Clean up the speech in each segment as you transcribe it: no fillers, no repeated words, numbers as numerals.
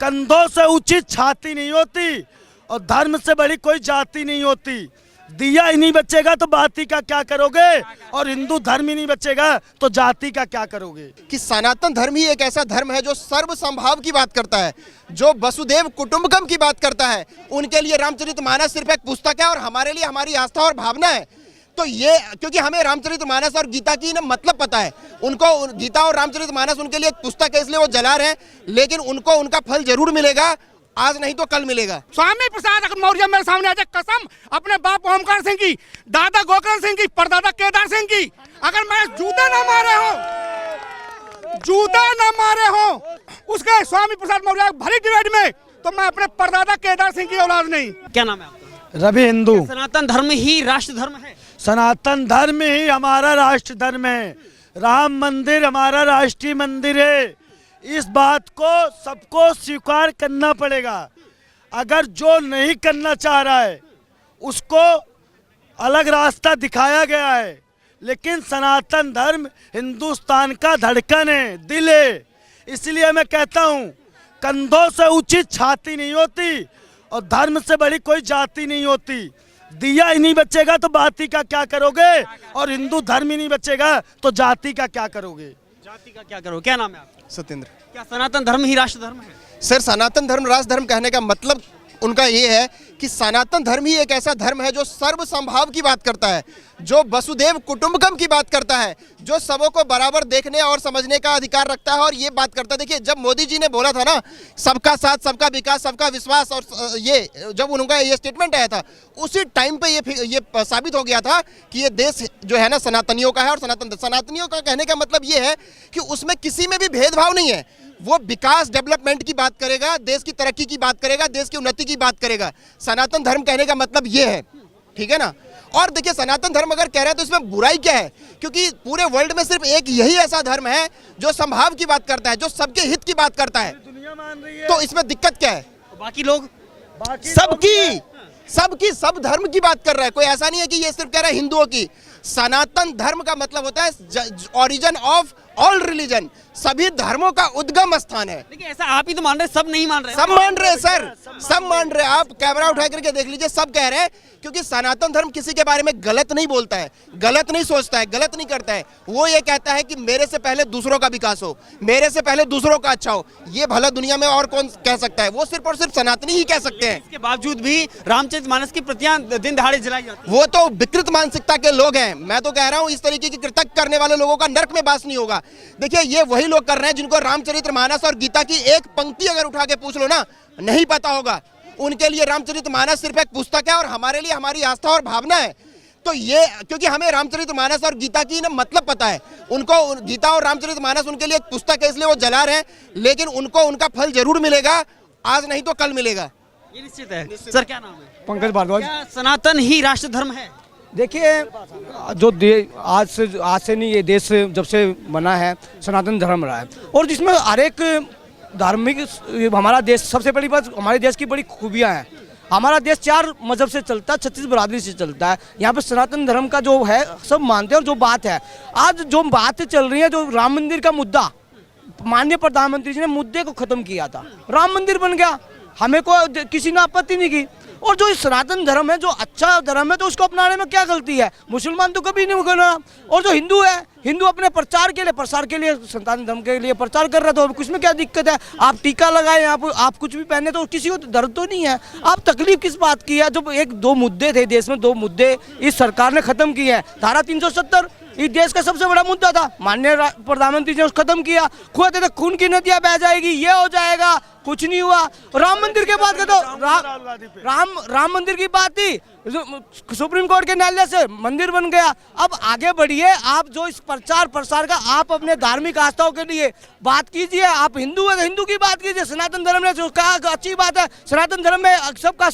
कंधों से ऊंची छाती नहीं होती और धर्म से बड़ी कोई जाति नहीं होती। दिया ही नहीं बचेगा तो बाती का क्या करोगे, और हिंदू धर्म ही नहीं बचेगा तो जाति का क्या करोगे। कि सनातन धर्म ही एक ऐसा धर्म है जो सर्व संभाव की बात करता है, जो वसुदेव कुटुंबकम की बात करता है। उनके लिए रामचरितमानस सिर्फ एक पुस्तक है और हमारे लिए हमारी आस्था और भावना है। तो ये क्योंकि हमें रामचरितमानस और गीता की ना मतलब पता है, उनको गीता और रामचरितमानस उनके लिए एक पुस्तक है, इसलिए वो जला रहे हैं, लेकिन उनको उनका फल जरूर मिलेगा, आज नहीं तो कल मिलेगा। स्वामी प्रसाद मौर्य मेरे सामने आ जाए, कसम अपने बाप ओमकार सिंह की, दादा गोकर्ण सिंह की, परदादा केदार सिंह की, अगर मैं जूते न मारे हो उसके स्वामी प्रसाद मौर्य भरी डिबेट में, तो मैं अपने परदादा केदार सिंह की औलाद नहीं। क्या नाम है आपका? रवि हिंदू। सनातन धर्म ही राष्ट्र धर्म है। सनातन धर्म ही हमारा राष्ट्र धर्म है। राम मंदिर हमारा राष्ट्रीय मंदिर है। इस बात को सबको स्वीकार करना पड़ेगा। अगर जो नहीं करना चाह रहा है उसको अलग रास्ता दिखाया गया है, लेकिन सनातन धर्म हिंदुस्तान का धड़कन है, दिल है। इसलिए मैं कहता हूँ कंधों से ऊंची छाती नहीं होती और धर्म से बड़ी कोई जाति नहीं होती। दिया ही नहीं बचेगा तो बाती का क्या करोगे, और हिंदू धर्म ही नहीं बचेगा तो जाति का क्या करोगे। जाति का क्या करो? क्या नाम है आपका? सत्येंद्र। क्या सनातन धर्म ही राष्ट्र धर्म है? सर, सनातन धर्म राष्ट्र धर्म कहने का मतलब उनका ये है कि सनातन धर्म ही एक ऐसा धर्म है जो सर्व संभाव की बात करता है, जो वसुदेव कुटुंबकम की बात करता है, जो सबों को बराबर देखने और समझने का अधिकार रखता है और ये बात करता है। देखिए, जब मोदी जी ने बोला था ना सबका साथ, सबका विकास, सबका विश्वास, और ये जब उनका ये स्टेटमेंट आया था उसी टाइम पे ये साबित हो गया था कि ये देश जो है ना सनातनियों का है। और सनातनियों का कहने का मतलब ये है कि उसमें किसी में भी भेदभाव नहीं है। वो विकास, डेवलपमेंट की बात करेगा, देश की तरक्की की बात करेगा, देश की उन्नति की बात करेगा। सनातन धर्म कहने का मतलब ये है, ठीक है ना। और देखिए, सनातन धर्म अगर कह रहे हैं तो इसमें बुराई क्या है, क्योंकि पूरे वर्ल्ड में सिर्फ एक यही ऐसा धर्म है जो संभाव की बात करता है, जो सबके हित की बात करता है। दुनिया मान रही है। तो इसमें दिक्कत क्या है? बाकी लोग सबकी सब धर्म की बात कर रहा है। कोई ऐसा नहीं है कि ये सिर्फ कह रहा है हिंदुओं की। सनातन धर्म का मतलब होता है ओरिजिन ऑफ ऑल रिलीजन, सभी धर्मों का उद्गम स्थान है। लेकिन ऐसा आप ही तो मान रहे, सब नहीं मान रहे। सब मान रहे हैं सर, सब मान रहे हैं। आप कैमरा उठा करके देख लीजिए, सब कह रहे हैं, क्योंकि सनातन धर्म किसी के बारे में गलत नहीं बोलता है, गलत नहीं सोचता है, गलत नहीं करता है। वो ये कहता है कि मेरे से पहले दूसरों का विकास हो, मेरे से पहले दूसरों का अच्छा हो। ये भला दुनिया में और कौन कह सकता है? वो सिर्फ और सिर्फ सनातनी ही कह सकते हैं। इसके बावजूद भी रामचरितमानस की प्रतियां दिन दहाड़े जलाई जाती। वो तो विकृत मानसिकता के लोग हैं। मैं तो कह रहा हूँ इस तरीके की कृतज्ञ करने वाले लोगों का नरक में वास नहीं होगा। देखिए, ये वही लोग कर रहे हैं जिनको रामचरितमानस और गीता की एक पंक्ति अगर उठा के पूछ लो ना, नहीं पता होगा। उनके लिए रामचरितमानस सिर्फ एक पुस्तक है और हमारे लिए हमारी आस्था और भावना है। तो ये क्योंकि हमें रामचरितमानस और गीता की ना मतलब पता है, उनको गीता और रामचरितमानस उनके लिए एक पुस्तक है, इसलिए वो जला रहे हैं, लेकिन उनको उनका फल जरूर मिलेगा, आज नहीं तो कल मिलेगा। ये निश्चित है। सर, क्या नाम है? पंकज भारद्वाज। क्या सनातन ही राष्ट्र धर्म है? देखिए, जो आज से नहीं, ये देश जब से बना है सनातन धर्म रहा है, और जिसमें हर एक धार्मिक, हमारा देश, सबसे बड़ी बात हमारे देश की बड़ी खूबियां हैं। हमारा देश 4 मजहब से चलता है, 36 बरादरी से चलता है। यहाँ पे सनातन धर्म का जो है सब मानते हैं। और जो बात है, आज जो बातें चल रही है, जो राम मंदिर का मुद्दा, माननीय प्रधानमंत्री जी ने मुद्दे को खत्म किया था, राम मंदिर बन गया, हमें कोई किसी ने आपत्ति नहीं की। और जो सनातन धर्म है, जो अच्छा धर्म है, तो उसको अपनाने में क्या गलती है? मुसलमान तो कभी नहीं करना। और जो हिंदू है, हिंदू अपने प्रचार के लिए, प्रसार के लिए सनातन धर्म के लिए प्रचार कर रहा, तो अब कुछ में क्या दिक्कत है? आप टीका लगाए, आप कुछ भी पहने, तो किसी को दर्द तो नहीं है। आप तकलीफ किस बात की है? जो एक 2 मुद्दे थे देश में, 2 मुद्दे इस सरकार ने खत्म किए हैं। धारा 370 इस देश का सबसे बड़ा मुद्दा था, माननीय प्रधानमंत्री जी ने उसको खत्म किया। कहते थे खून की नदियां बह जाएगी, ये हो जाएगा, कुछ नहीं हुआ। राम मंदिर की बात करो, राम मंदिर की बात थी, सुप्रीम कोर्ट के न्यायालय से मंदिर बन गया। अब आगे बढ़िए, आप जो इस प्रचार प्रसार का, आप अपने धार्मिक आस्थाओं के लिए बात कीजिए। आप हिंदू है तो हिंदू की बात कीजिए। सनातन धर्म ने जो कहा अच्छी बात है, सनातन धर्म में सबका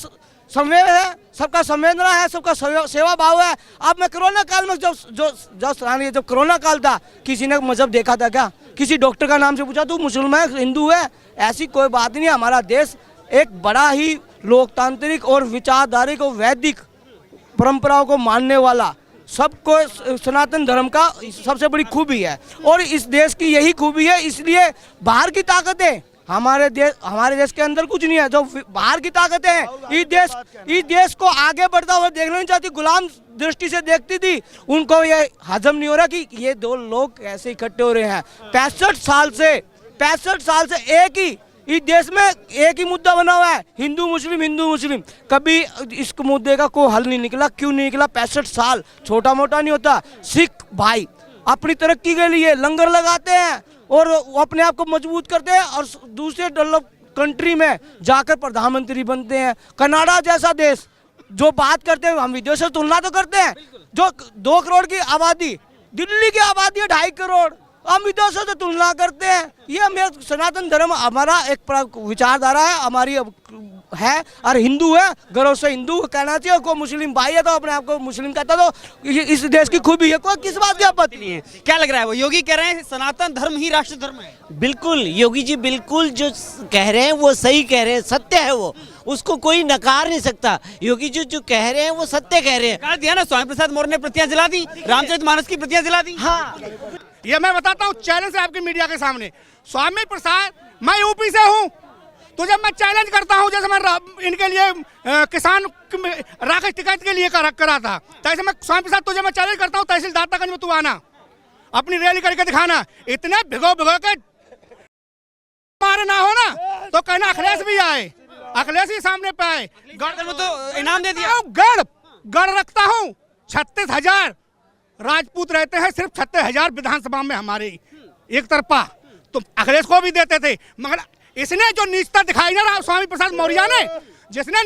संवेद है, सबका संवेदना है, सबका सेवा भाव है। अब मैं कोरोना काल में जब कोरोना काल था, किसी ने मजहब देखा था क्या? किसी डॉक्टर का नाम से पूछा तू मुसलमान हिंदू है? ऐसी कोई बात नहीं। हमारा देश एक बड़ा ही लोकतांत्रिक और विचारधारिक और वैदिक परंपराओं को मानने वाला, सबको सनातन धर्म का सबसे बड़ी खूबी है। और इस देश की यही खूबी है, इसलिए बाहर की ताकतें हमारे देश के अंदर कुछ नहीं है। जो बाहर की ताकतें हैं इस देश को आगे बढ़ता हुआ देखना नहीं चाहती, गुलाम दृष्टि से देखती थी। उनको ये हजम नहीं हो रहा कि ये दो लोग कैसे इकट्ठे हो रहे हैं। 65 साल से एक ही इस देश में एक ही मुद्दा बना हुआ है, हिंदू मुस्लिम। कभी इस मुद्दे का कोई हल नहीं निकला। क्यों नहीं निकला? 65 साल छोटा मोटा नहीं होता। सिख भाई अपनी तरक्की के लिए लंगर लगाते हैं और वो अपने आप को मजबूत करते हैं और दूसरे डेवलप कंट्री में जाकर प्रधानमंत्री बनते हैं। कनाडा जैसा देश जो बात करते हैं, हम विदेश से तुलना तो करते हैं, जो 2 करोड़ की आबादी, दिल्ली की आबादी है 2.5 करोड़, हम विदेशों से तुलना करते हैं। ये हमें सनातन धर्म हमारा एक विचारधारा है, हमारी है और हिंदू है, गर्व से हिंदू कहना चाहिए। कोई मुस्लिम भाई है तो अपने आप को मुस्लिम कहता, तो इस देश की खूबी है, कोई किस बात की आपत्ति नहीं है। क्या लग रहा है? वो योगी कह रहे हैं सनातन धर्म ही राष्ट्र धर्म है। बिल्कुल योगी जी बिल्कुल जो कह रहे हैं वो सही कह रहे हैं, सत्य है वो, उसको कोई नकार नहीं सकता। योगी जी जो कह रहे हैं वो सत्य कह रहे हैं। कहा दिया ना, स्वामी प्रसाद मौर्य ने प्रतियां जला दी, रामचरितमानस की प्रतियां जला दी। हाँ, ये मैं बताता हूँ चैलेंज से आपकी मीडिया के सामने। स्वामी प्रसाद, मैं यूपी से हूँ, तुझे मैं चैलेंज करता हूँ। जैसे मैं इनके लिए किसान राकेश टिकैत के लिए करा था, तैसे मैं स्वामी प्रसाद तुझे मैं चैलेंज करता हूँ, तहसील दातागंज में तू आना, अपनी रैली करके दिखाना। इतने भिगो के मारे ना हो ना तो कहना अखिलेश भी आए, अखिलेश ही सामने पे आए। गढ़ में तो इनाम दे दिया। गढ़ रखता हूँ, 36,000 राजपूत रहते हैं, सिर्फ 36,000 विधानसभा में हमारे एक तरफा, तो अखिलेश को भी देते थे। मगर इसने जो नीचता दिखाई ना स्वामी प्रसाद मौर्य ने, जिसने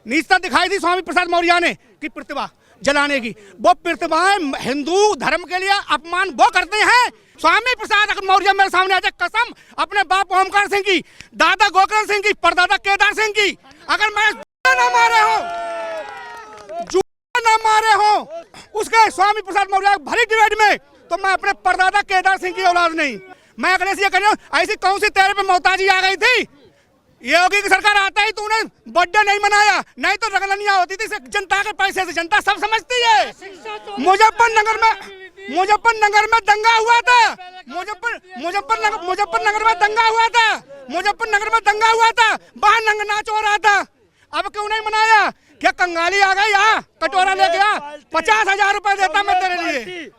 नीचता दिखाई थी स्वामी प्रसाद मौर्य ने कि प्रतिभा जलाने की, वो प्रतिभाएं हिंदू धर्म के लिए अपमान वो करते हैं। स्वामी प्रसाद मौर्य मेरे सामने आ जाए, कसम अपने बाप ओमकार सिंह की, दादा गोकर्ण सिंह की, परदादा केदार सिंह की, अगर मैं ना मारे हो उसके स्वामी प्रसाद मौर्य भरी डिबेट में, तो मैं अपने परदादा केदार सिंह की औलाद नहीं। मैं अखिलेश ये कह रहा हूं, ऐसी कौन सी तेरे पे मोहताजी आ गई थी? योगी की सरकार आता ही तूने बर्थडे नहीं मनाया, नहीं तो रगलनिया होती थी जनता के पैसे से। जनता सब समझती है। मुजफ्फरनगर में दंगा हुआ था, मुजफ्फरनगर में दंगा हुआ था, बाहर नंगा नाच हो रहा था। अब क्यों नहीं मनाया? क्या कंगाली आ गई? कटोरा लेके आ, 50,000 रुपए देता मैं तेरे लिए।